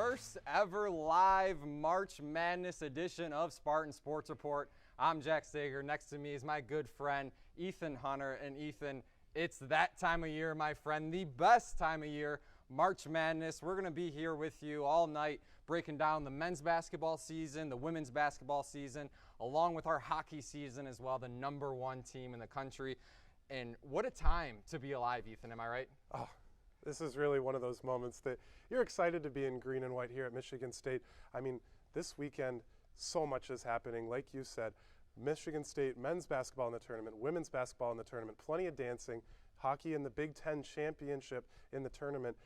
first ever live March Madness edition of Spartan Sports Report. I'm Jack Sager. Next to me is my good friend, Ethan Hunter. And Ethan, it's that time of year, my friend, the best time of year, March Madness. We're going to be here with you all night, breaking down the men's basketball season, the women's basketball season, along with our hockey season as well, the #1 team in the country. And what a time to be alive, Ethan, am I right? Oh, this is really one of those moments that you're excited to be in green and white here at Michigan State. I mean, this weekend, so much is happening. Like you said, Michigan State men's basketball in the tournament, women's basketball in the tournament, plenty of dancing, hockey in the Big Ten championship in the tournament.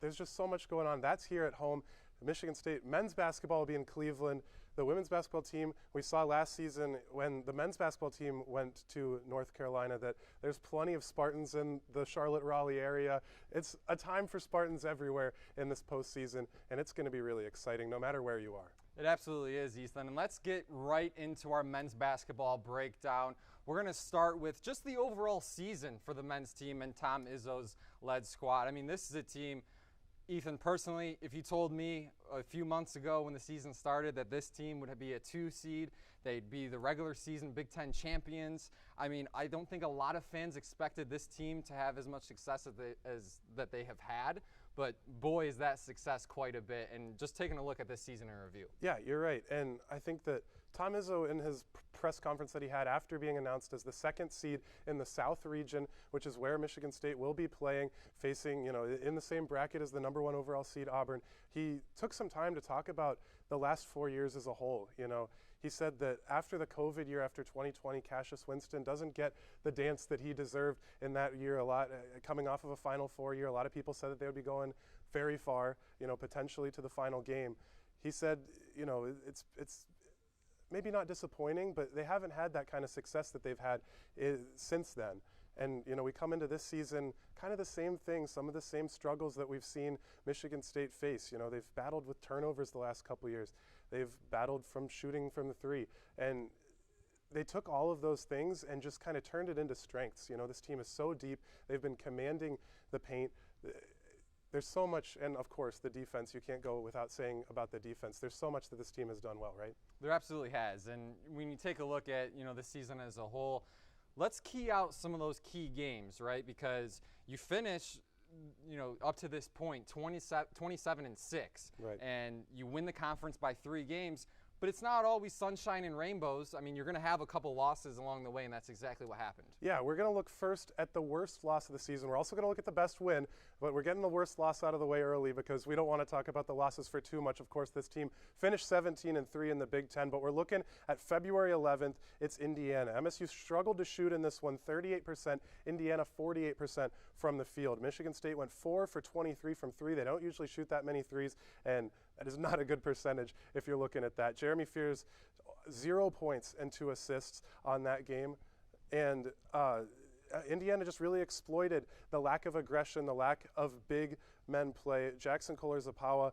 There's just so much going on. That's here at home. Michigan State men's basketball will be in Cleveland. The women's basketball team, we saw last season when the men's basketball team went to North Carolina that there's plenty of Spartans in the Charlotte-Raleigh area. It's a time for Spartans everywhere in this postseason, and it's going to be really exciting no matter where you are. It absolutely is, Ethan. And let's get right into our men's basketball breakdown. We're going to start with just the overall season for the men's team and Tom Izzo's led squad. I mean, this is a team, Ethan, personally, if you told me a few months ago when the season started that this team would be a 2 seed, they'd be the regular season Big Ten champions, I mean, I don't think a lot of fans expected this team to have as much success as that they have had. But boy, is that success quite a bit. And just taking a look at this season in review. Yeah, you're right. And I think that Tom Izzo, in his press conference that he had after being announced as the 2nd seed in the South region, which is where Michigan State will be playing, facing, in the same bracket as the #1 overall seed Auburn, he took some time to talk about the last 4 years as a whole. He said that after the COVID year, after 2020, Cassius Winston doesn't get the dance that he deserved in that year a lot. Coming off of a Final Four year, a lot of people said that they would be going very far, potentially to the final game. He said, it's maybe not disappointing, but they haven't had that kind of success that they've had since then. And, we come into this season kind of the same thing, some of the same struggles that we've seen Michigan State face. They've battled with turnovers the last couple years. They've battled from shooting from the three. And they took all of those things and just kind of turned it into strengths. This team is so deep. They've been commanding the paint. There's so much, and of course the defense, you can't go without saying about the defense. There's so much that this team has done well, right? There absolutely has. And when you take a look at, the season as a whole, let's key out some of those key games, right? Because you finish, up to this point, 27-6, right, and you win the conference by 3 games. But it's not always sunshine and rainbows. I mean, you're going to have a couple losses along the way, and that's exactly what happened. Yeah, we're going to look first at the worst loss of the season. We're also going to look at the best win, but we're getting the worst loss out of the way early because we don't want to talk about the losses for too much. Of course, this team finished 17-3 in the Big Ten, but we're looking at February 11th. It's Indiana. MSU struggled to shoot in this one, 38%. Indiana, 48% from the field. Michigan State went 4 for 23 from 3. They don't usually shoot that many threes, and that is not a good percentage if you're looking at that. Jeremy Fears, 0 points and 2 assists on that game. And Indiana just really exploited the lack of aggression, the lack of big men play. Jackson Kohler-Zapawa,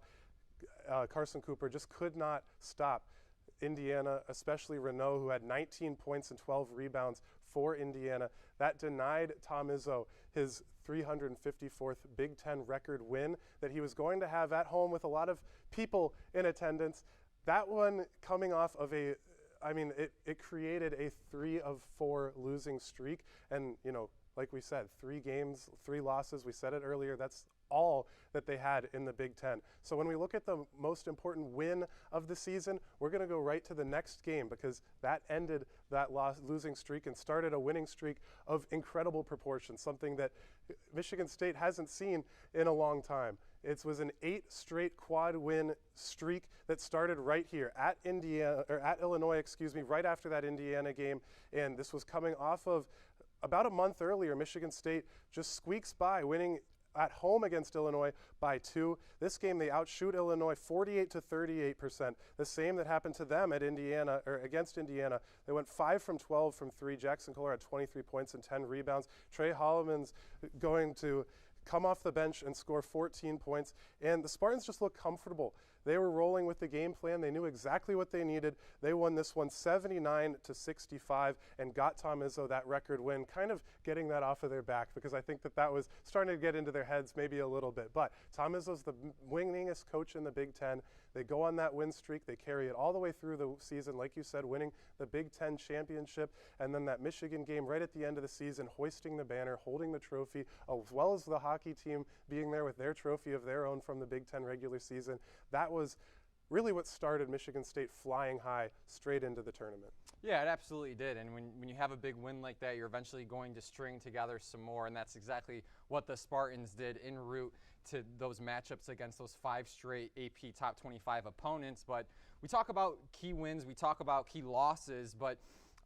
Carson Cooper just could not stop Indiana, especially Renault, who had 19 points and 12 rebounds for Indiana. That denied Tom Izzo his 354th Big Ten record win that he was going to have at home with a lot of people in attendance. That one coming off of it created a 3 of 4 losing streak. And, like we said, 3 games, 3 losses. We said it earlier. That's all that they had in the Big Ten. So when we look at the most important win of the season, we're going to go right to the next game because that ended that losing streak and started a winning streak of incredible proportions, something that Michigan State hasn't seen in a long time. It was an 8 straight quad win streak that started right here at Illinois, right after that Indiana game. And this was coming off of about a month earlier. Michigan State just squeaks by, winning at home against Illinois by 2. This game they outshoot Illinois 48-38%, the same that happened to them at Indiana or against Indiana. They went 5 from 12 from 3. Jackson Kohler had 23 points and 10 rebounds. Trey Holloman's going to come off the bench and score 14 points. And the Spartans just look comfortable. they were rolling with the game plan. They knew exactly what they needed. They won this one 79-65 and got Tom Izzo that record win, kind of getting that off of their back, because I think that was starting to get into their heads maybe a little bit. But Tom Izzo's the winningest coach in the Big Ten. They go on that win streak. They carry it all the way through the season, like you said, winning the Big Ten championship, and then that Michigan game right at the end of the season, hoisting the banner, holding the trophy, as well as the hockey team being there with their trophy of their own from the Big Ten regular season. That was really what started Michigan State flying high straight into the tournament. Yeah, it absolutely did. And when you have a big win like that, you're eventually going to string together some more, and that's exactly what the Spartans did en route to those matchups against those 5 straight AP top 25 opponents. But we talk about key wins, we talk about key losses, but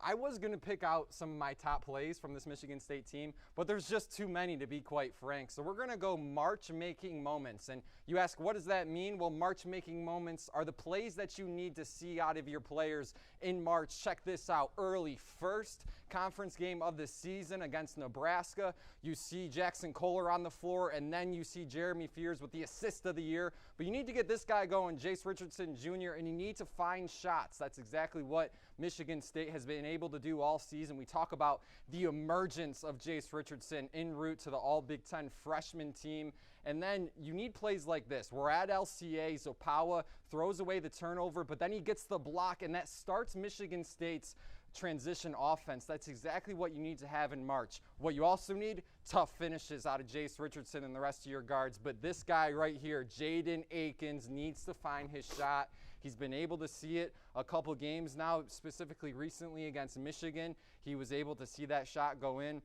I was going to pick out some of my top plays from this Michigan State team, but there's just too many, to be quite frank. So we're going to go March-making moments. And you ask, what does that mean? Well, March-making moments are the plays that you need to see out of your players in March. Check this out. Early first conference game of the season against Nebraska. You see Jackson Kohler on the floor, and then you see Jeremy Fears with the assist of the year. But you need to get this guy going, Jace Richardson Jr., and you need to find shots. That's exactly what Michigan State has been able to do all season. We talk about the emergence of Jace Richardson en route to the All-Big Ten freshman team. And then you need plays like this. We're at LCA, Zopawa throws away the turnover, but then he gets the block, and that starts Michigan State's transition offense. That's exactly what you need to have in March. What you also need, tough finishes out of Jace Richardson and the rest of your guards. But this guy right here, Jaden Akins, needs to find his shot. He's been able to see it a couple games now, specifically recently against Michigan. He was able to see that shot go in.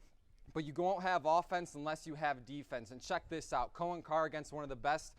But you won't have offense unless you have defense. And check this out. Cohen Carr against one of the best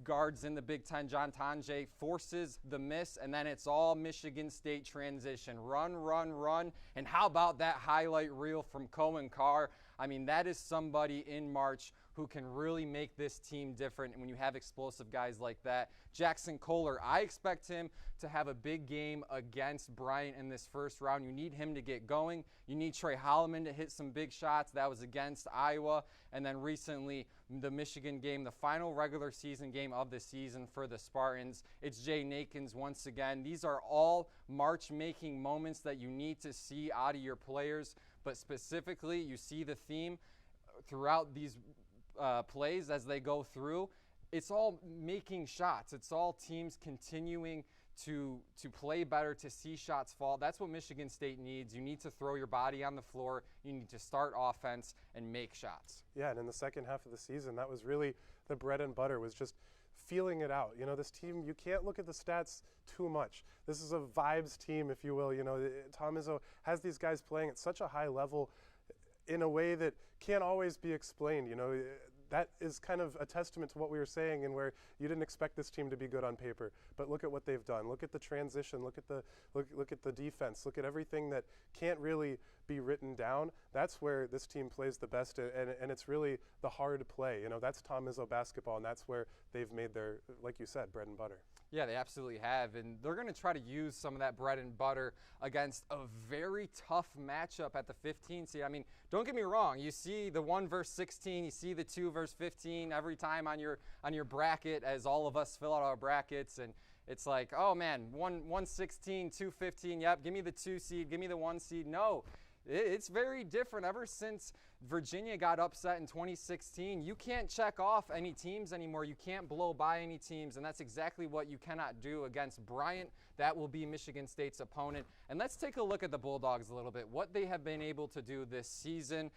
guards in the Big Ten, John Tonje, forces the miss, and then it's all Michigan State transition. Run, run, run. And how about that highlight reel from Cohen Carr? I mean, that is somebody in March who can really make this team different. And when you have explosive guys like that, Jackson Kohler, I expect him to have a big game against Bryant in this first round. You need him to get going. You need Trey Holloman to hit some big shots. That was against Iowa. And then recently, the Michigan game, the final regular season game of the season for the Spartans. It's Jaden Akins once again. These are all March-making moments that you need to see out of your players. But specifically, you see the theme throughout these plays as they go through. It's all making shots. It's all teams continuing to play better, to see shots fall. That's what Michigan State needs. You need to throw your body on the floor. You need to start offense and make shots. Yeah, and in the second half of the season, that was really the bread and butter, was just feeling it out. You know, this team, you can't look at the stats too much. This is a vibes team, if you will. You know, Tom Izzo has these guys playing at such a high level in a way that can't always be explained. You know, that is kind of a testament to what we were saying, and where you didn't expect this team to be good on paper, but look at what they've done. Look at the transition. Look at the defense. Look at everything that can't really be written down. That's where this team plays the best, and it's really the hard play. You know, that's Tom Izzo basketball, and that's where they've made their, like you said, bread and butter. Yeah, they absolutely have, and they're going to try to use some of that bread and butter against a very tough matchup at the 15 seed. I mean, don't get me wrong. You see the 1 versus 16, you see the 2 versus 15 every time on your bracket, as all of us fill out our brackets, and it's like, oh man, 116, 215. Yep, give me the 2 seed, give me the 1 seed. No. It's very different. Ever since Virginia got upset in 2016, you can't check off any teams anymore. You can't blow by any teams, and that's exactly what you cannot do against Bryant. That will be Michigan State's opponent. And let's take a look at the Bulldogs a little bit, what they have been able to do this season.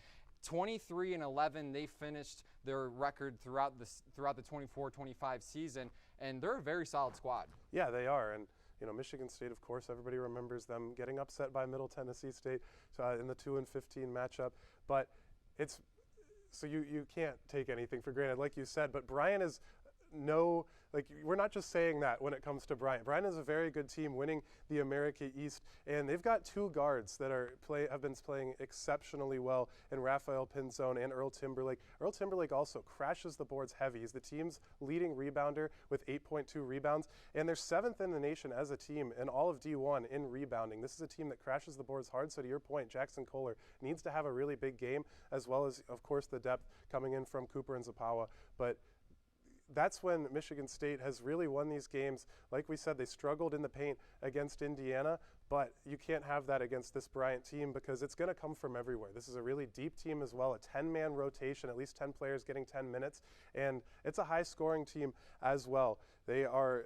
23-11, they finished their record throughout the 24-25 season, and they're a very solid squad. Yeah, they are. And you know, Michigan State, of course, everybody remembers them getting upset by Middle Tennessee State in the 2-15 matchup. But it's so you can't take anything for granted, like you said. But Bryant is we're not just saying that when it comes to Bryant. Bryant is a very good team, winning the America East, and they've got 2 guards that have been playing exceptionally well in Rafael Pinzone and Earl Timberlake. Earl Timberlake also crashes the boards heavy. He's the team's leading rebounder with 8.2 rebounds, and they're 7th in the nation as a team in all of D1 in rebounding. This is a team that crashes the boards hard, so to your point, Jackson Kohler needs to have a really big game, as well as, of course, the depth coming in from Cooper and Zopawa. But that's when Michigan State has really won these games. Like we said, they struggled in the paint against Indiana, but you can't have that against this Bryant team because it's going to come from everywhere. This is a really deep team as well, a 10-man rotation, at least 10 players getting 10 minutes, and it's a high-scoring team as well. They're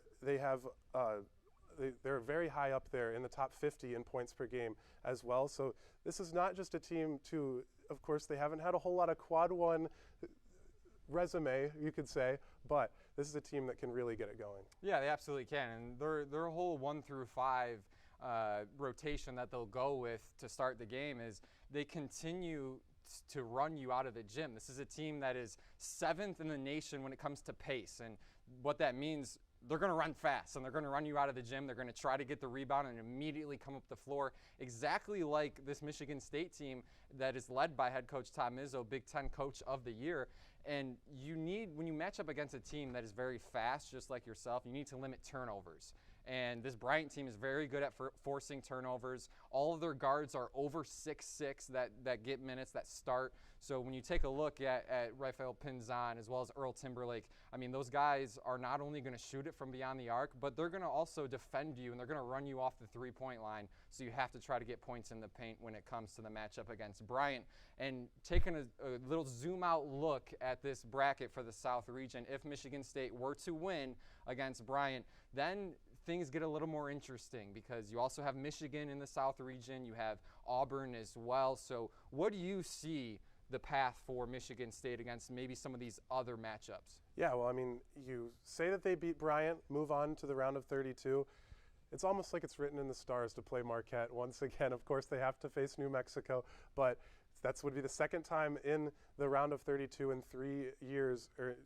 very high up there in the top 50 in points per game as well. So this is not just a team to, of course, they haven't had a whole lot of quad one resume, you could say, but this is a team that can really get it going. Yeah, they absolutely can, and their whole 1 through 5 rotation that they'll go with to start the game is they continue to run you out of the gym. This is a team that is 7th in the nation when it comes to pace, and what that means, they're going to run fast and they're going to run you out of the gym. They're going to try to get the rebound and immediately come up the floor, exactly like this Michigan State team that is led by head coach Tom Izzo, Big Ten Coach of the Year. And you need, when you match up against a team that is very fast, just like yourself, you need to limit turnovers. And this Bryant team is very good at forcing turnovers. All of their guards are over 6'6", that get minutes, that start. So when you take a look at Rafael Pinzan as well as Earl Timberlake, I mean, those guys are not only going to shoot it from beyond the arc, but they're going to also defend you, and they're going to run you off the three-point line. So you have to try to get points in the paint when it comes to the matchup against Bryant. And taking a little zoom-out look at this bracket for the South region, if Michigan State were to win against Bryant, then things get a little more interesting because you also have Michigan in the South region. You have Auburn as well. So what do you see the path for Michigan State against maybe some of these other matchups? Yeah, well, I mean, you say that they beat Bryant, move on to the round of 32. It's almost like it's written in the stars to play Marquette once again. Of course, they have to face New Mexico, but that would be the second time in the round of 32 in 3 years, or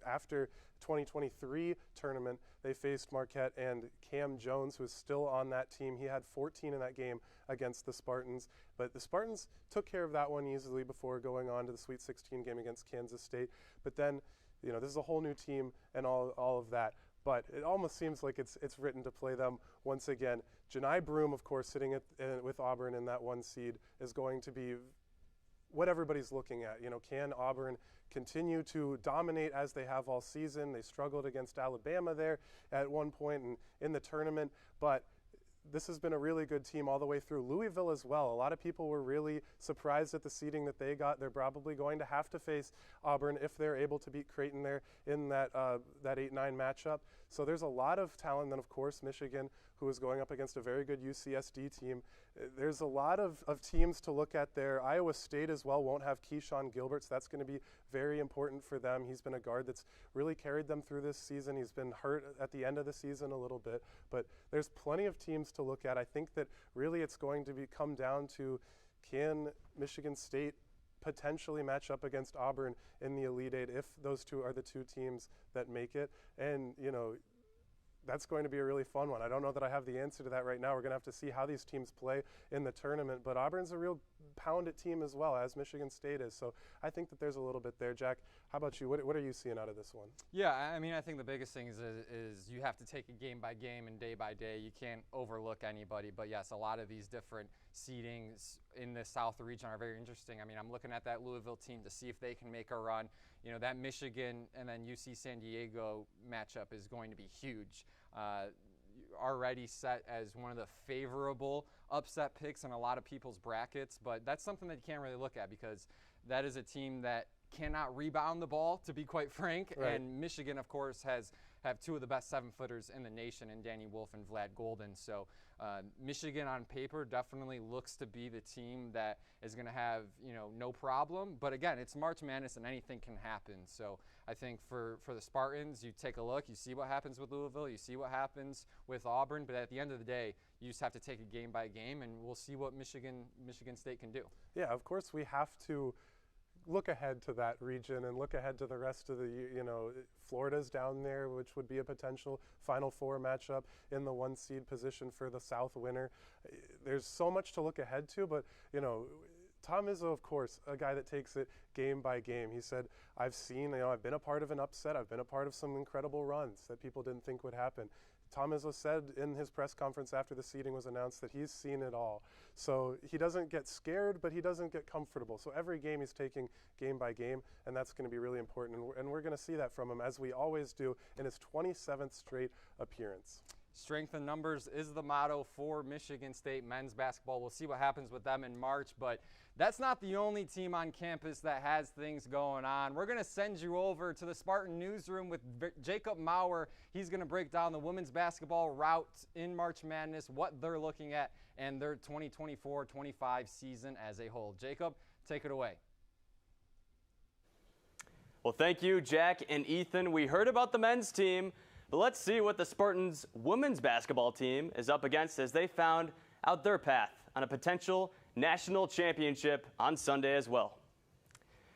after 2023 tournament, they faced Marquette, and Cam Jones, who is still on that team, he had 14 in that game against the Spartans. But the Spartans took care of that one easily before going on to the Sweet 16 game against Kansas State. But then, you know, this is a whole new team and all of that. But it almost seems like it's written to play them once again. Janai Broome, of course, sitting with Auburn in that 1 seed, is going to be what everybody's looking at. You know, can Auburn continue to dominate as they have all season? They struggled against Alabama there at one point in the tournament, but this has been a really good team all the way through. Louisville as well. A lot of people were really surprised at the seeding that they got. They're probably going to have to face Auburn if they're able to beat Creighton there in that 8-9 matchup. So there's a lot of talent. Then, of course, Michigan, who is going up against a very good UCSD team. There's a lot of teams to look at there. Iowa State as well won't have Keyshawn Gilbert, so that's going to be very important for them. He's been a guard that's really carried them through this season. He's been hurt at the end of the season a little bit, but there's plenty of teams to look at. I think that really it's going to come down to, can Michigan State potentially match up against Auburn in the Elite Eight if those two are the two teams that make it? And, you know, that's going to be a really fun one. I don't know that I have the answer to that right now. We're going to have to see how these teams play in the tournament, but Auburn's a real pound-it team as well, as Michigan State is. So I think that there's a little bit there. Jack, how about you? What are you seeing out of this one? Yeah, I mean, I think the biggest thing is you have to take it game by game and day by day. You can't overlook anybody, but yes, a lot of these different seedings in the South region are very interesting. I mean, I'm looking at that Louisville team to see if they can make a run. You know, that Michigan and then UC San Diego matchup is going to be huge. Already set as one of the favorable upset picks in a lot of people's brackets, but that's something that you can't really look at because that is a team that cannot rebound the ball, to be quite frank. Right. And Michigan, of course, have two of the best 7-footers in the nation in Danny Wolf and Vlad Golden. So Michigan on paper definitely looks to be the team that is going to have, you know, no problem. But again, it's March Madness and anything can happen. So I think for the Spartans, you take a look, you see what happens with Louisville, you see what happens with Auburn. But at the end of the day, you just have to take it game by game, and we'll see what Michigan State can do. Yeah, of course we have to look ahead to that region and look ahead to the rest of the, you know, Florida's down there, which would be a potential Final Four matchup in the 1 seed position for the South winner. There's so much to look ahead to, but, you know, Tom Izzo, of course, a guy that takes it game by game. He said, I've been a part of an upset. I've been a part of some incredible runs that people didn't think would happen. Tom Izzo said in his press conference after the seeding was announced that he's seen it all. So he doesn't get scared, but he doesn't get comfortable. So every game he's taking game by game, and that's going to be really important. And we're going to see that from him, as we always do, in his 27th straight appearance. Strength in numbers is the motto for Michigan State men's basketball. We'll see what happens with them in March, but that's not the only team on campus that has things going on. We're going to send you over to the Spartan Newsroom with Jacob Maurer. He's going to break down the women's basketball route in March Madness, what they're looking at, and their 2024-25 season as a whole. Jacob, take it away. Well, thank you, Jack and Ethan. We heard about the men's team, but let's see what the Spartans women's basketball team is up against as they found out their path on a potential national championship on Sunday as well.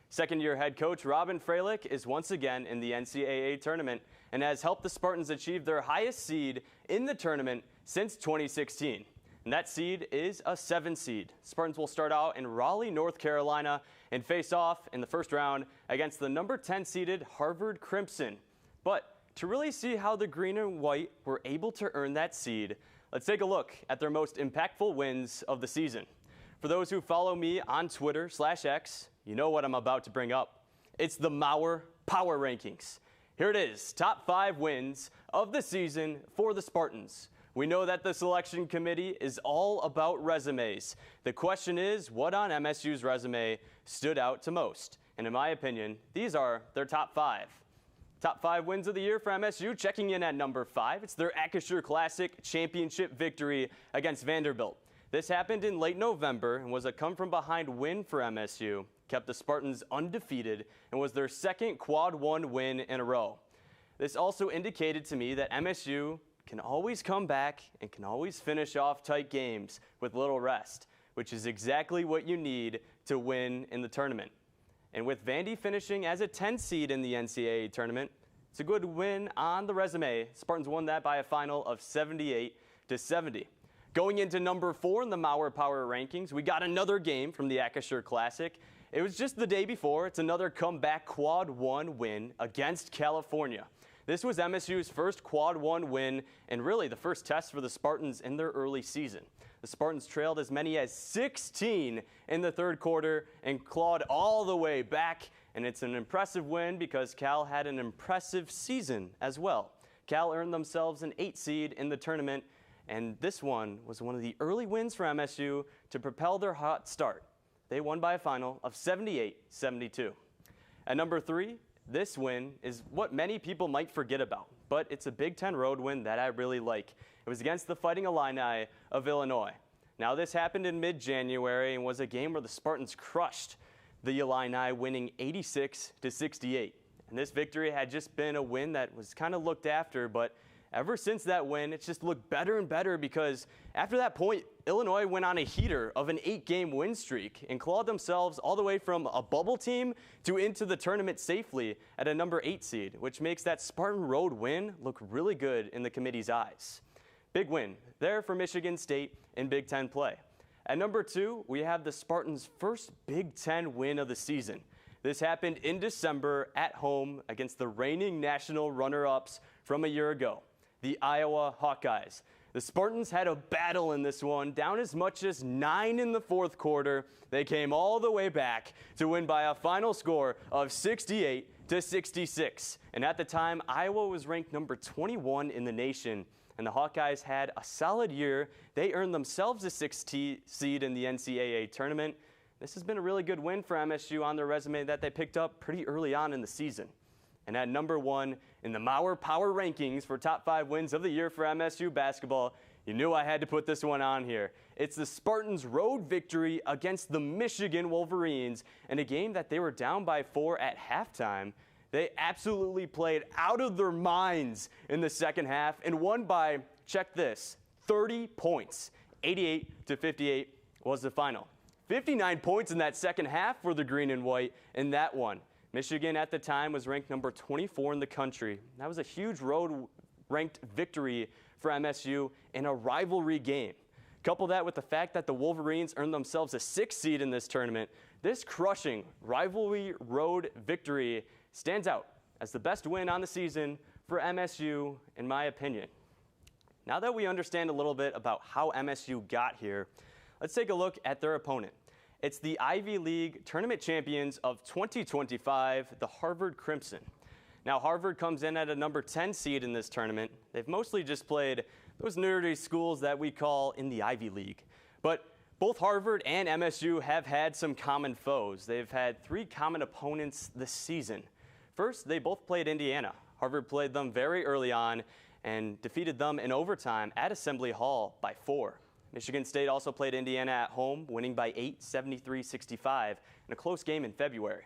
Second-year head coach Robin Freilich is once again in the NCAA tournament and has helped the Spartans achieve their highest seed in the tournament since 2016. And that seed is a 7 seed. Spartans will start out in Raleigh, North Carolina, and face off in the first round against the number 10 seeded Harvard Crimson. But to really see how the green and white were able to earn that seed, let's take a look at their most impactful wins of the season. For those who follow me on Twitter/X, you know what I'm about to bring up. It's the Maurer Power Rankings. Here it is, top 5 wins of the season for the Spartans. We know that the selection committee is all about resumes. The question is, what on MSU's resume stood out to most? And in my opinion, these are their top 5. Top 5 wins of the year for MSU, checking in at number 5. It's their Acrisure Classic championship victory against Vanderbilt. This happened in late November and was a come-from-behind win for MSU, kept the Spartans undefeated, and was their second quad 1 win in a row. This also indicated to me that MSU can always come back and can always finish off tight games with little rest, which is exactly what you need to win in the tournament. And with Vandy finishing as a 10 seed in the NCAA tournament, it's a good win on the resume. Spartans won that by a final of 78-70. Going into number 4 in the Maurer Power Rankings, we got another game from the Acrisure Classic. It was just the day before. It's another comeback quad 1 win against California. This was MSU's first quad 1 win and really the first test for the Spartans in their early season. The Spartans trailed as many as 16 in the third quarter and clawed all the way back. And it's an impressive win because Cal had an impressive season as well. Cal earned themselves an 8 seed in the tournament, and this one was one of the early wins for MSU to propel their hot start. They won by a final of 78-72. At number 3, this win is what many people might forget about, but it's a Big Ten road win that I really like. It was against the Fighting Illini of Illinois. Now, this happened in mid-January and was a game where the Spartans crushed the Illini, winning 86-68. And this victory had just been a win that was kind of looked after, but ever since that win, it's just looked better and better because after that point, Illinois went on a heater of an 8-game win streak and clawed themselves all the way from a bubble team to into the tournament safely at a number 8 seed, which makes that Spartan road win look really good in the committee's eyes. Big win there for Michigan State in Big Ten play. At number 2, we have the Spartans' first Big Ten win of the season. This happened in December at home against the reigning national runner-ups from a year ago, the Iowa Hawkeyes. The Spartans had a battle in this one, down as much as 9 in the fourth quarter. They came all the way back to win by a final score of 68-66. And at the time, Iowa was ranked number 21 in the nation, and the Hawkeyes had a solid year. They earned themselves a 6th seed in the NCAA tournament. This has been a really good win for MSU on their resume that they picked up pretty early on in the season. And at number 1 in the Maurer Power Rankings for top 5 wins of the year for MSU basketball, you knew I had to put this one on here. It's the Spartans' road victory against the Michigan Wolverines in a game that they were down by 4 at halftime. They absolutely played out of their minds in the second half and won by, check this, 30 points. 88-58 was the final. 59 points in that second half for the green and white in that one. Michigan at the time was ranked number 24 in the country. That was a huge road-ranked victory for MSU in a rivalry game. Couple that with the fact that the Wolverines earned themselves a 6th seed in this tournament, this crushing rivalry road victory stands out as the best win on the season for MSU, in my opinion. now that we understand a little bit about how MSU got here, let's take a look at their opponent. It's the Ivy League tournament champions of 2025, the Harvard Crimson. Now, Harvard comes in at a number 10 seed in this tournament. They've mostly just played those nerdy schools that we call in the Ivy League. But both Harvard and MSU have had some common foes. They've had 3 common opponents this season. First, they both played Indiana. Harvard played them very early on and defeated them in overtime at Assembly Hall by 4. Michigan State also played Indiana at home, winning by 8, 73-65, in a close game in February.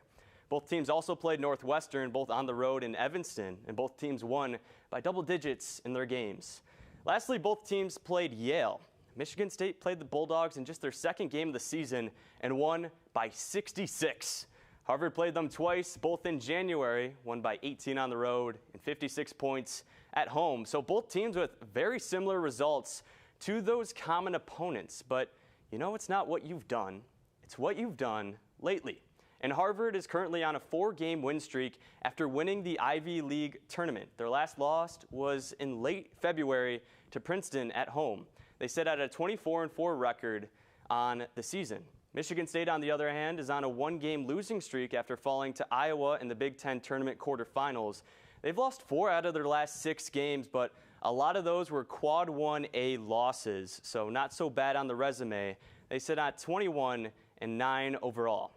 Both teams also played Northwestern, both on the road in Evanston, and both teams won by double digits in their games. Lastly, both teams played Yale. Michigan State played the Bulldogs in just their second game of the season and won by 66. Harvard played them twice, both in January, won by 18 on the road and 56 points at home. So both teams with very similar results to those common opponents. But you know, it's not what you've done, it's what you've done lately. And Harvard is currently on a 4-game win streak after winning the Ivy League tournament. Their last loss was in late February to Princeton at home. They sit at a 24-4 record on the season. Michigan State, on the other hand, is on a 1-game losing streak after falling to Iowa in the Big Ten tournament quarterfinals. They've lost 4 out of their last 6 games, but a lot of those were quad 1A losses, so not so bad on the resume. They sit at 21-9 overall.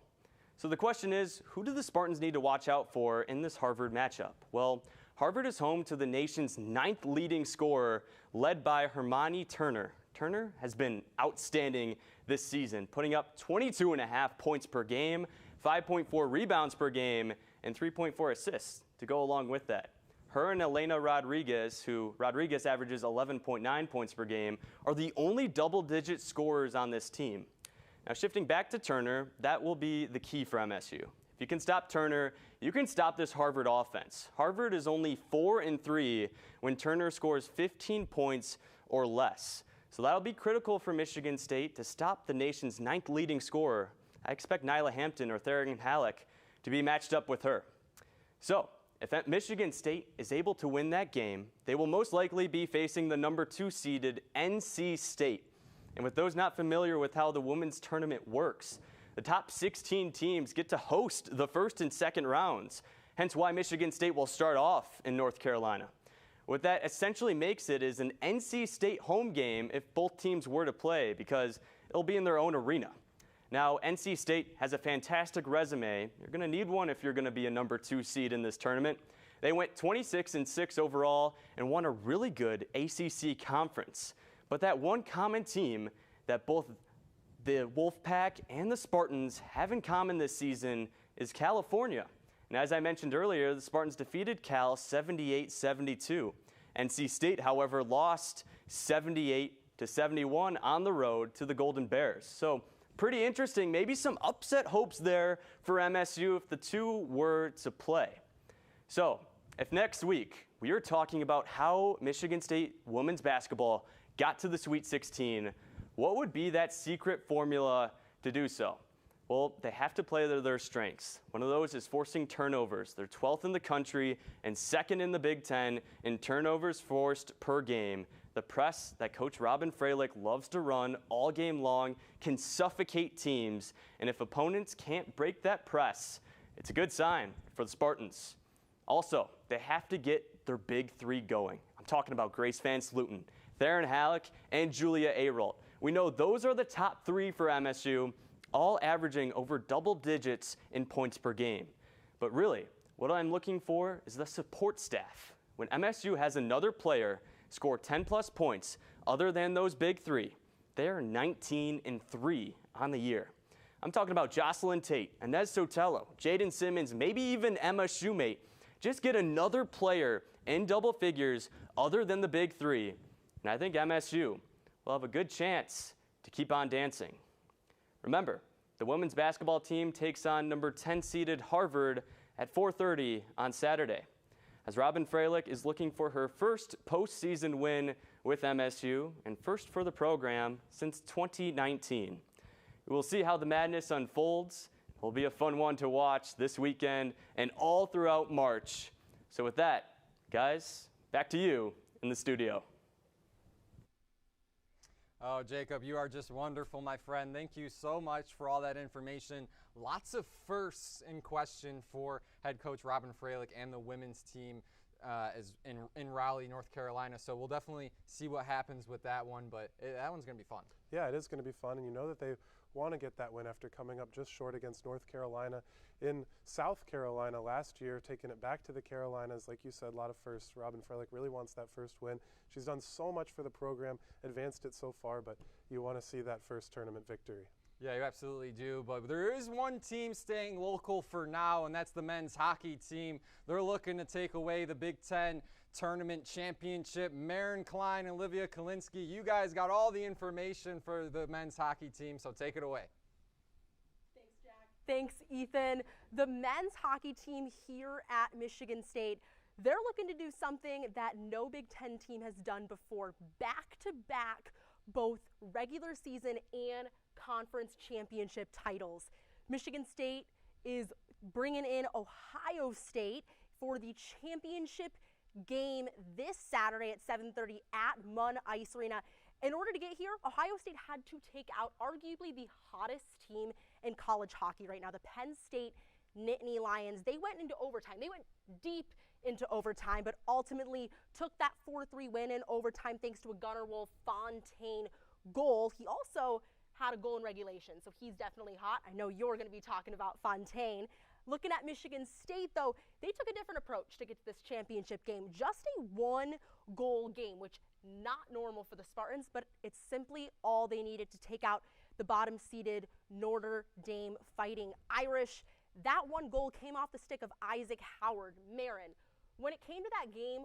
So the question is, who do the Spartans need to watch out for in this Harvard matchup? Well, Harvard is home to the nation's 9th leading scorer, led by Hermione Turner. Turner has been outstanding this season, putting up 22.5 points per game, 5.4 rebounds per game, and 3.4 assists to go along with that. Her and Elena Rodriguez, who Rodriguez averages 11.9 points per game, are the only double-digit scorers on this team. Now, shifting back to Turner, that will be the key for MSU. If you can stop Turner, you can stop this Harvard offense. Harvard is only 4-3 when Turner scores 15 points or less. So that'll be critical for Michigan State to stop the nation's 9th leading scorer. I expect Nyla Hampton or Theron Halleck to be matched up with her. So if Michigan State is able to win that game, they will most likely be facing the number 2 seeded NC State. And with those not familiar with how the women's tournament works, the top 16 teams get to host the first and second rounds, hence why Michigan State will start off in North Carolina. What that essentially makes it is an NC State home game if both teams were to play, because it'll be in their own arena. Now, NC State has a fantastic resume. You're going to need one if you're going to be a number 2 seed in this tournament. They went 26-6 overall and won a really good ACC conference. But that one common team that both the Wolfpack and the Spartans have in common this season is California. And as I mentioned earlier, the Spartans defeated Cal 78-72. NC State, however, lost 78-71 on the road to the Golden Bears. So pretty interesting. Maybe some upset hopes there for MSU if the two were to play. So if next week we are talking about how Michigan State women's basketball got to the Sweet 16, what would be that secret formula to do so? Well, they have to play to their strengths. One of those is forcing turnovers. They're 12th in the country and 2nd in the Big Ten in turnovers forced per game. The press that Coach Robin Freilich loves to run all game long can suffocate teams, and if opponents can't break that press, it's a good sign for the Spartans. Also, they have to get their big 3 going. I'm talking about Grace Van Slooten, Theron Halleck, and Julia Ayrolt. We know those are the top 3 for MSU, all averaging over double digits in points per game. But really, what I'm looking for is the support staff. When MSU has another player score 10-plus points other than those big 3, they are 19-3 on the year. I'm talking about Jocelyn Tate, Inez Sotelo, Jaden Simmons, maybe even Emma Shoemate. Just get another player in double figures other than the big 3. And I think MSU will have a good chance to keep on dancing. Remember, the women's basketball team takes on number 10 seeded Harvard at 4:30 on Saturday, as Robin Freilich is looking for her first postseason win with MSU and first for the program since 2019. We will see how the madness unfolds. It will be a fun one to watch this weekend and all throughout March. So with that, guys, back to you in the studio. Oh, Jacob, you are just wonderful, my friend. Thank you so much for all that information. Lots of firsts in question for head coach Robin Freilich and the women's team in Raleigh, North Carolina. So we'll definitely see what happens with that one, but that one's going to be fun. Yeah, it is going to be fun, and you know that they want to get that win after coming up just short against North Carolina in South Carolina last year, taking it back to the Carolinas. Like you said, a lot of firsts. Robin Freilich really wants that first win. She's done so much for the program, advanced it so far, but you want to see that first tournament victory. Yeah, you absolutely do, but there is one team staying local for now, and that's the men's hockey team. They're looking to take away the Big Ten Tournament Championship. Maren Klein and Olivia Kalinske, you guys got all the information for the men's hockey team, so take it away. Thanks, Jack. Thanks, Ethan. The men's hockey team here at Michigan State, they're looking to do something that no Big Ten team has done before. Back-to-back, both regular season and conference championship titles. Michigan State is bringing in Ohio State for the championship game this Saturday at 7:30 at Munn Ice Arena. In order to get here, Ohio State had to take out arguably the hottest team in college hockey right now, the Penn State Nittany Lions. They went into overtime. They went deep into overtime, but ultimately took that 4-3 win in overtime thanks to a Gunnar Wolf Fontaine goal. He also had a goal in regulation, so he's definitely hot. I know you're going to be talking about Fontaine. Looking at Michigan State, though, they took a different approach to get to this championship game. Just a one-goal game, which not normal for the Spartans, but it's simply all they needed to take out the bottom-seeded Notre Dame Fighting Irish. That one goal came off the stick of Isaac Howard. Maren, when it came to that game,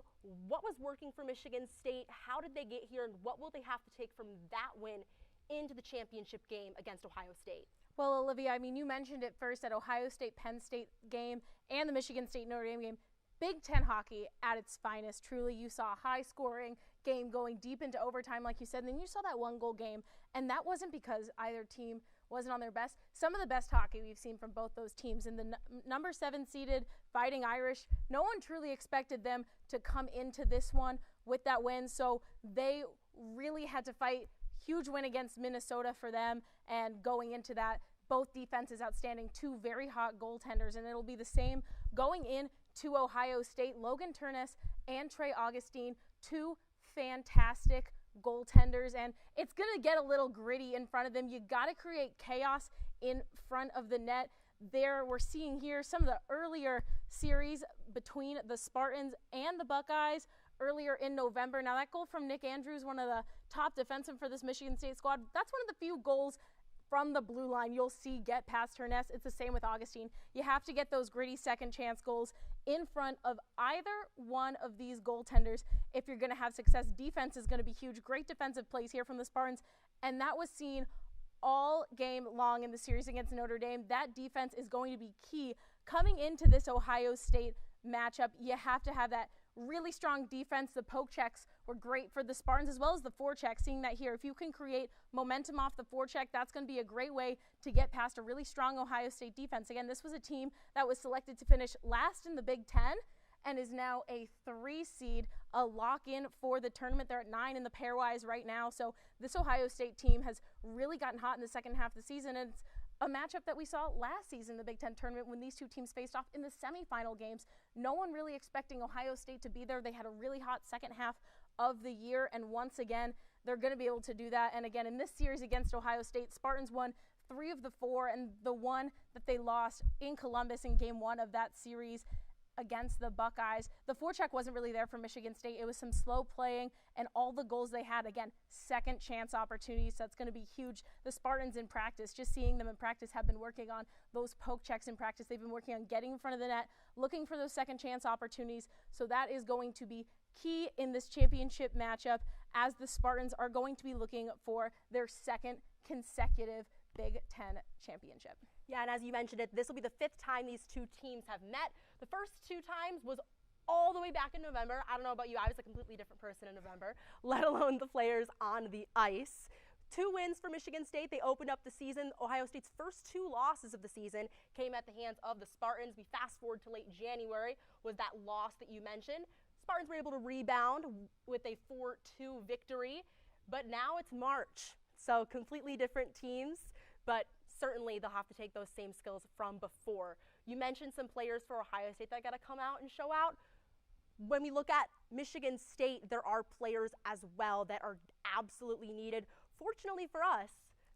what was working for Michigan State? How did they get here, and what will they have to take from that win into the championship game against Ohio State? Well, Olivia, I mean, you mentioned it first at Ohio State-Penn State game and the Michigan State-Notre Dame game. Big Ten hockey at its finest. Truly, you saw a high-scoring game going deep into overtime, like you said, and then you saw that one-goal game, and that wasn't because either team wasn't on their best. Some of the best hockey we've seen from both those teams. And the number 7-seeded Fighting Irish, no one truly expected them to come into this one with that win, so they really had to fight. Huge win against Minnesota for them, and going into that, both defenses outstanding, two very hot goaltenders, and it'll be the same going in to Ohio State. Logan Turness and Trey Augustine, two fantastic goaltenders, and it's going to get a little gritty in front of them. You got to create chaos in front of the net. There, we're seeing here some of the earlier series between the Spartans and the Buckeyes earlier in November. Now, that goal from Nick Andrews, one of the top defensemen for this Michigan State squad, that's one of the few goals from the blue line you'll see get past Turness. It's the same with Augustine. You have to get those gritty second chance goals in front of either one of these goaltenders if you're going to have success. Defense is going to be huge. Great defensive plays here from the Spartans, and that was seen all game long in the series against Notre Dame. That defense is going to be key coming into this Ohio State matchup. You have to have that really strong defense. The poke checks were great for the Spartans, as well as the forecheck. Seeing that here, if you can create momentum off the forecheck, that's going to be a great way to get past a really strong Ohio State defense. Again, this was a team that was selected to finish last in the Big Ten and is now a 3 seed, a lock-in for the tournament. They're at 9 in the pairwise right now. So this Ohio State team has really gotten hot in the second half of the season, and it's a matchup that we saw last season in the Big Ten tournament when these two teams faced off in the semifinal games. No one really expecting Ohio State to be there. They had a really hot second half of the year, and once again, they're going to be able to do that. And again, in this series against Ohio State, Spartans won 3 of the 4, and the one that they lost in Columbus in game 1 of that series against the Buckeyes. The forecheck wasn't really there for Michigan State. It was some slow playing, and all the goals they had, again, second chance opportunities. So that's going to be huge. The Spartans in practice, just seeing them in practice, have been working on those poke checks in practice. They've been working on getting in front of the net, looking for those second chance opportunities. So that is going to be key in this championship matchup, as the Spartans are going to be looking for their second consecutive Big Ten championship. Yeah, and as you mentioned it, this will be the 5th time these two teams have met. The first 2 times was all the way back in November. I don't know about you, I was a completely different person in November, let alone the players on the ice. 2 wins for Michigan State. They opened up the season. Ohio State's first 2 losses of the season came at the hands of the Spartans. We fast forward to late January, was that loss that you mentioned. Spartans were able to rebound with a 4-2 victory. But now it's March, so completely different teams, but certainly they'll have to take those same skills from before. You mentioned some players for Ohio State that got to come out and show out. When we look at Michigan State, there are players as well that are absolutely needed. Fortunately for us,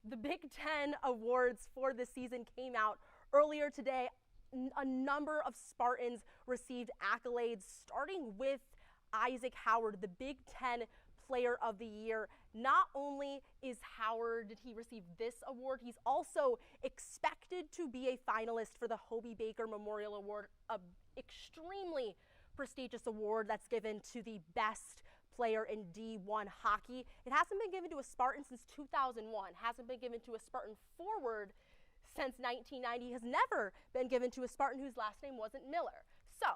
the Big Ten awards for this season came out earlier today. A number of Spartans received accolades, starting with Isaac Howard, the Big Ten Player of the Year. Not only did he receive this award, he's also expected to be a finalist for the Hobie Baker Memorial Award, an extremely prestigious award that's given to the best player in D1 hockey. It hasn't been given to a Spartan since 2001, hasn't been given to a Spartan forward since 1990, has never been given to a Spartan whose last name wasn't Miller. So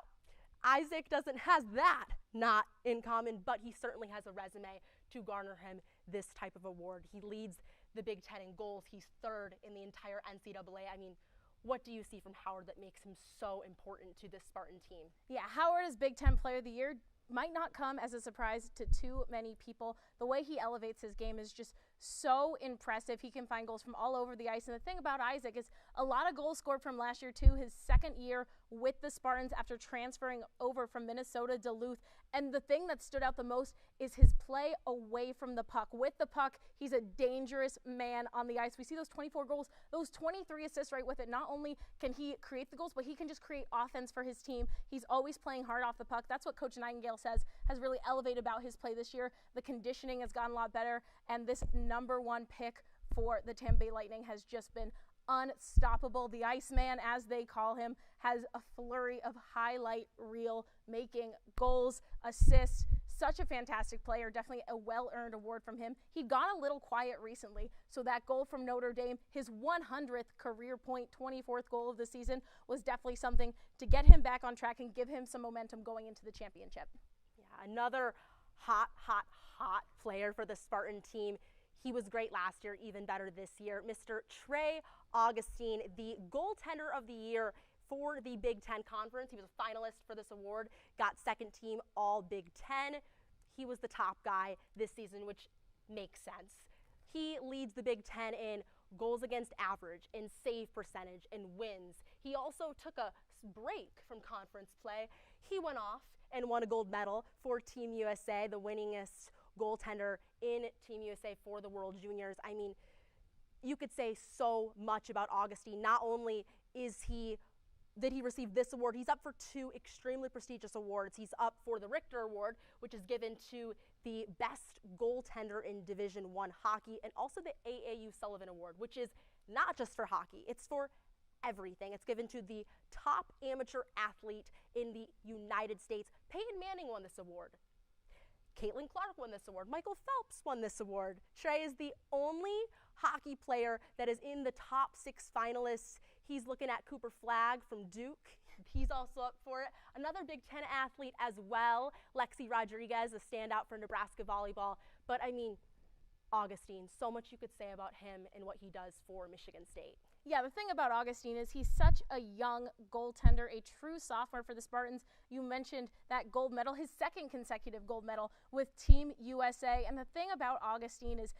Isaac has that not in common, but he certainly has a resume to garner him this type of award. He leads the Big Ten in goals. He's third in the entire NCAA. I mean, what do you see from Howard that makes him so important to this Spartan team? Yeah, Howard as Big Ten Player of the Year might not come as a surprise to too many people. The way he elevates his game is just so impressive. He can find goals from all over the ice. And the thing about Isaac is a lot of goals scored from last year too, his second year with the Spartans after transferring over from Minnesota Duluth. And the thing that stood out the most is his play away from the puck. With the puck, he's a dangerous man on the ice. We see those 24 goals, those 23 assists right with it. Not only can he create the goals, but he can just create offense for his team. He's always playing hard off the puck. That's what Coach Nightingale says has really elevated about his play this year. The conditioning has gotten a lot better, and this #1 pick for the Tampa Bay Lightning has just been unstoppable. The Iceman, as they call him, has a flurry of highlight reel making goals, assists. Such a fantastic player, definitely a well-earned award from him. He'd gone a little quiet recently, so that goal from Notre Dame, his 100th career point, 24th goal of the season, was definitely something to get him back on track and give him some momentum going into the championship. Yeah, another hot player for the Spartan team. He was great last year, even better this year. Mr. Trey Augustine, the goaltender of the year for the Big Ten Conference. He was a finalist for this award, got second team all Big Ten. He was the top guy this season, which makes sense. He leads the Big Ten in goals against average, in save percentage, in wins. He also took a break from conference play. He went off and won a gold medal for Team USA, the winningest goaltender in Team USA for the World Juniors. I mean, you could say so much about Augustine. Not only did he receive this award, he's up for 2 extremely prestigious awards. He's up for the Richter Award, which is given to the best goaltender in Division I hockey, and also the AAU Sullivan Award, which is not just for hockey, it's for everything. It's given to the top amateur athlete in the United States. Peyton Manning won this award. Caitlin Clark won this award. Michael Phelps won this award. Trey is the only hockey player that is in the top 6 finalists. He's looking at Cooper Flagg from Duke. He's also up for it. Another Big Ten athlete as well, Lexi Rodriguez, a standout for Nebraska volleyball. But I mean, Augustine, so much you could say about him and what he does for Michigan State. Yeah, the thing about Augustine is he's such a young goaltender, a true sophomore for the Spartans. You mentioned that gold medal, his second consecutive gold medal with Team USA. And the thing about Augustine is,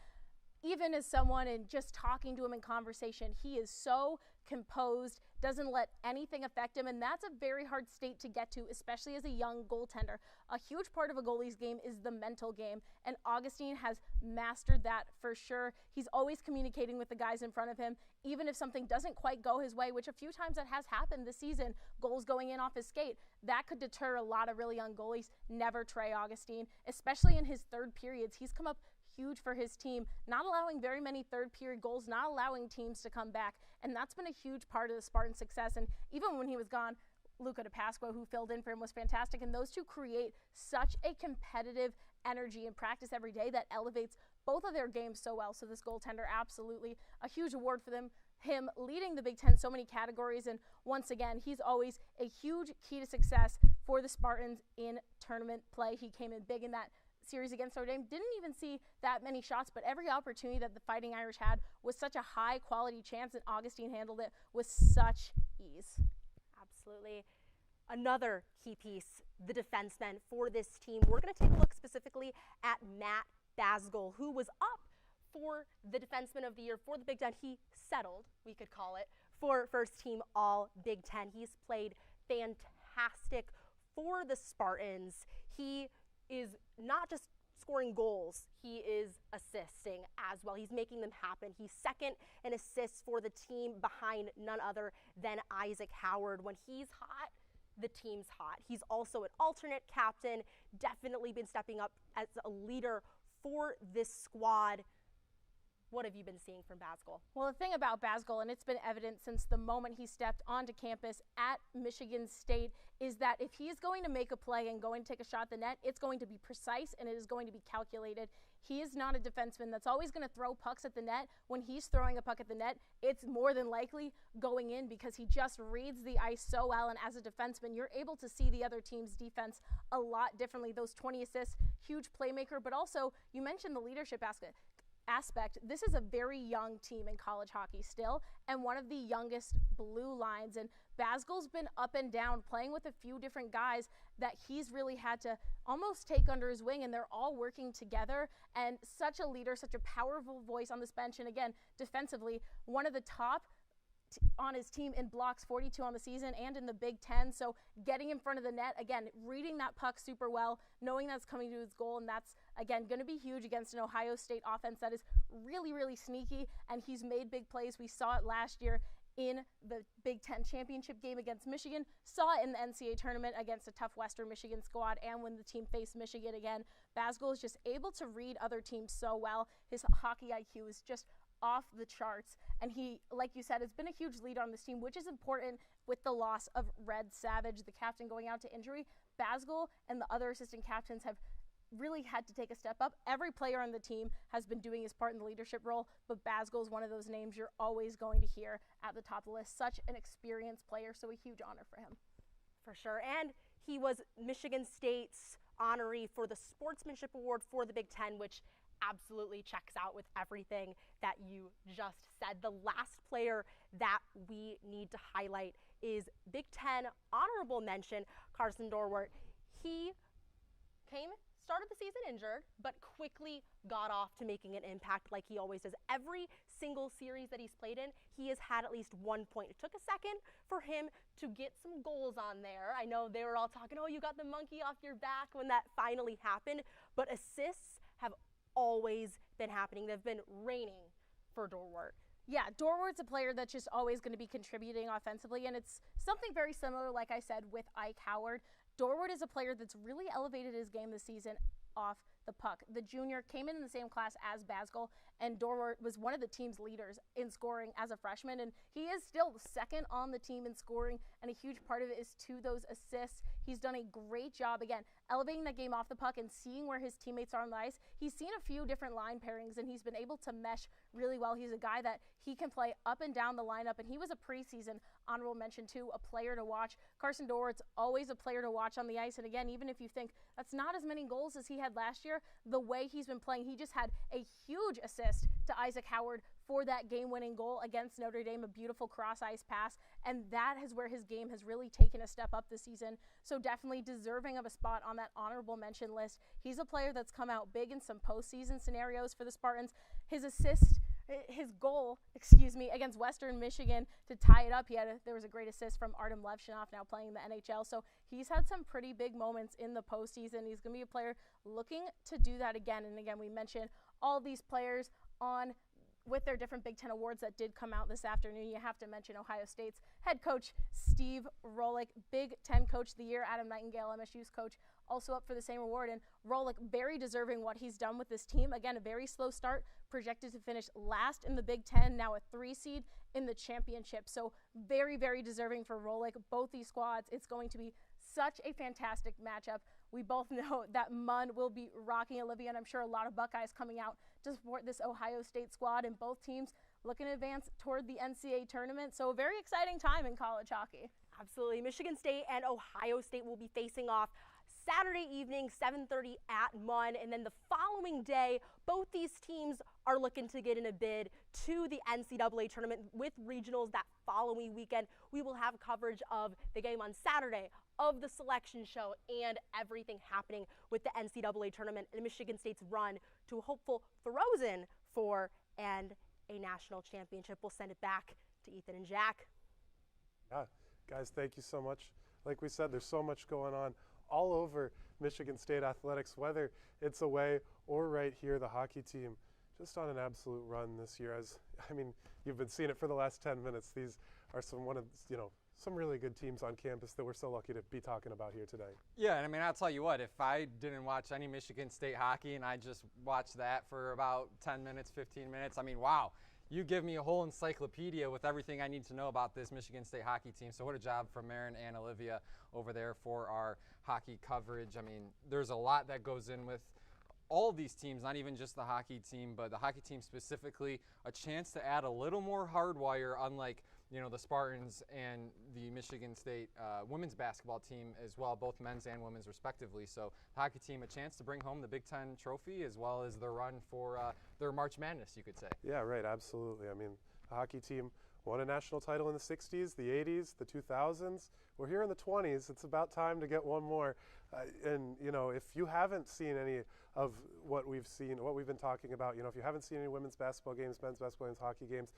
even as someone and just talking to him in conversation, he is so composed, doesn't let anything affect him, and that's a very hard state to get to, especially as a young goaltender. A huge part of a goalie's game is the mental game, and Augustine has mastered that for sure. He's always communicating with the guys in front of him, even if something doesn't quite go his way, which a few times that has happened this season, goals going in off his skate. That could deter a lot of really young goalies. Never Trey Augustine, especially in his third periods. He's come up huge for his team, not allowing very many third period goals, not allowing teams to come back, and that's been a huge part of the Spartan success. And even when he was gone, Luca DePasqua, who filled in for him, was fantastic, and those two create such a competitive energy in practice every day that elevates both of their games so well. So this goaltender, absolutely a huge award for them. Him leading the Big Ten so many categories, and once again, he's always a huge key to success for the Spartans in tournament play. He came in big in that series against Notre Dame, didn't even see that many shots, but every opportunity that the Fighting Irish had was such a high quality chance, and Augustine handled it with such ease. Absolutely. Another key piece, the defenseman for this team. We're going to take a look specifically at Matt Basgall, who was up for the Defenseman of the Year for the Big Ten. He settled, we could call it, for first team All Big Ten. He's played fantastic for the Spartans. He is not just scoring goals, he is assisting as well. He's making them happen. He's second in assists for the team behind none other than Isaac Howard. When he's hot, the team's hot. He's also an alternate captain, definitely been stepping up as a leader for this squad. What have you been seeing from Basgall? Well, the thing about Basgall, and it's been evident since the moment he stepped onto campus at Michigan State, is that if he is going to make a play and going to take a shot at the net, it's going to be precise and it is going to be calculated. He is not a defenseman that's always going to throw pucks at the net. When he's throwing a puck at the net, it's more than likely going in because he just reads the ice so well. And as a defenseman, you're able to see the other team's defense a lot differently. Those 20 assists, huge playmaker, but also you mentioned the leadership aspect. This is a very young team in college hockey still, and one of the youngest blue lines. And Basgall's been up and down, playing with a few different guys that he's really had to almost take under his wing, and they're all working together. And such a leader, such a powerful voice on this bench. And again, defensively, one of the top on his team in blocks, 42 on the season and in the Big Ten. So getting in front of the net, again, reading that puck super well, knowing that's coming to his goal, and that's, again, going to be huge against an Ohio State offense that is really, really sneaky, and he's made big plays. We saw it last year in the Big Ten championship game against Michigan, saw it in the NCAA tournament against a tough Western Michigan squad, and when the team faced Michigan again. Basgall is just able to read other teams so well. His hockey IQ is just off the charts, and he, like you said, has been a huge leader on this team, which is important with the loss of Red Savage, the captain, going out to injury. Basgall and the other assistant captains have really had to take a step up. Every player on the team has been doing his part in the leadership role, but Basgall is one of those names you're always going to hear at the top of the list. Such an experienced player, so a huge honor for him. For sure, and he was Michigan State's honoree for the Sportsmanship Award for the Big Ten, which absolutely checks out with everything that you just said. The last player that we need to highlight is Big Ten honorable mention, Carson Dorwart. He started the season injured, but quickly got off to making an impact like he always does. Every single series that he's played in, he has had at least 1 point. It took a second for him to get some goals on there. I know they were all talking, oh, you got the monkey off your back when that finally happened, but assists have always been happening. They've been raining for Dorwart. Yeah, Dorwart's a player that's just always going to be contributing offensively, and it's something very similar, like I said, with Ike Howard. Dorwart is a player that's really elevated his game this season off the puck. The junior came in the same class as Basgall, and Dorwart was one of the team's leaders in scoring as a freshman, and he is still second on the team in scoring, and a huge part of it is to those assists. He's done a great job, again, elevating that game off the puck and seeing where his teammates are on the ice. He's seen a few different line pairings, and he's been able to mesh really well. He's a guy that he can play up and down the lineup, and he was a preseason honorable mention too, a player to watch. Carson Dorwart's always a player to watch on the ice, and again, even if you think that's not as many goals as he had last year, the way he's been playing, he just had a huge assist to Isaac Howard for that game-winning goal against Notre Dame, a beautiful cross-ice pass, and that is where his game has really taken a step up this season. So definitely deserving of a spot on that honorable mention list. He's a player that's come out big in some postseason scenarios for the Spartans. His goal, against Western Michigan to tie it up, there was a great assist from Artem Levshunov, now playing in the NHL. So he's had some pretty big moments in the postseason. He's going to be a player looking to do that again. And again, we mentioned all these players with their different Big Ten awards that did come out this afternoon. You have to mention Ohio State's head coach, Steve Rohlik, Big Ten Coach of the Year. Adam Nightingale, MSU's coach, also up for the same award. And Rohlik, very deserving what he's done with this team. Again, a very slow start, projected to finish last in the Big Ten, now a 3 seed in the championship. So very, very deserving for Rohlik. Both these squads, it's going to be such a fantastic matchup. We both know that Munn will be rocking Olivia, and I'm sure a lot of Buckeyes coming out to support this Ohio State squad, and both teams looking to advance toward the NCAA tournament. So a very exciting time in college hockey. Absolutely. Michigan State and Ohio State will be facing off Saturday evening, 7:30 at Munn, and then the following day, both these teams are looking to get in a bid to the NCAA tournament with regionals that following weekend. We will have coverage of the game on Saturday, of the selection show, and everything happening with the NCAA tournament and Michigan State's run to a hopeful Frozen Four and a national championship. We'll send it back to Ethan and Jack. Yeah, guys, thank you so much. Like we said, there's so much going on all over Michigan State athletics, whether it's away or right here. The hockey team just on an absolute run this year. You've been seeing it for the last 10 minutes. These are some really good teams on campus that we're so lucky to be talking about here today. Yeah, and I'll tell you what, if I didn't watch any Michigan State hockey and I just watched that for about 10 minutes, 15 minutes, wow. You give me a whole encyclopedia with everything I need to know about this Michigan State hockey team. So what a job from Marin and Olivia over there for our hockey coverage. There's a lot that goes in with all of these teams, not even just the hockey team, but the hockey team specifically, a chance to add a little more hardwire, unlike the Spartans and the Michigan State women's basketball team as well, both men's and women's respectively. So the hockey team, a chance to bring home the Big Ten trophy as well as the run for their March Madness, you could say. Yeah, right, absolutely. The hockey team won a national title in the 60s, the 80s, the 2000s. We're here in the 20s. It's about time to get one more. If you haven't seen any of what we've been talking about, if you haven't seen any women's basketball games, men's basketball games, hockey games,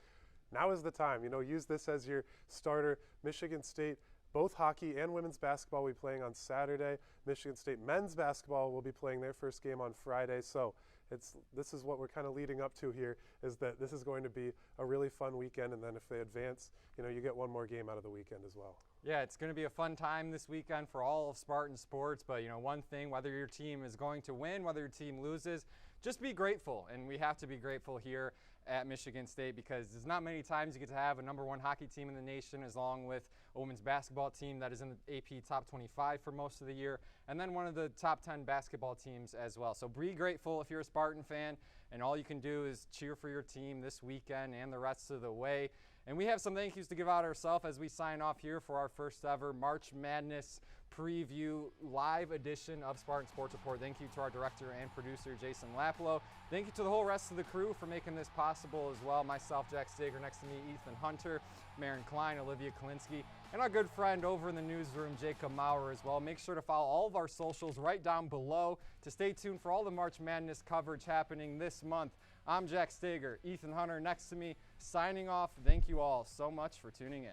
now is the time. Use this as your starter. Michigan State, both hockey and women's basketball will be playing on Saturday. Michigan State men's basketball will be playing their first game on Friday. So this is what we're kind of leading up to here, is that this is going to be a really fun weekend. And then if they advance, you get one more game out of the weekend as well. Yeah, it's going to be a fun time this weekend for all of Spartan sports. But, one thing, whether your team is going to win, whether your team loses, just be grateful. And we have to be grateful here at Michigan State because there's not many times you get to have a #1 hockey team in the nation along with a women's basketball team that is in the AP top 25 for most of the year, and then one of the top 10 basketball teams as well. So be grateful if you're a Spartan fan, and all you can do is cheer for your team this weekend and the rest of the way. And we have some thank yous to give out ourselves as we sign off here for our first ever March Madness preview live edition of Spartan Sports Report. Thank you to our director and producer, Jason Laplow. Thank you to the whole rest of the crew for making this possible as well. Myself, Jack Steger, next to me, Ethan Hunter, Marin Klein, Olivia Kalinsky, and our good friend over in the newsroom, Jacob Maurer as well. Make sure to follow all of our socials right down below to stay tuned for all the March Madness coverage happening this month. I'm Jack Steger, Ethan Hunter next to me, signing off. Thank you all so much for tuning in.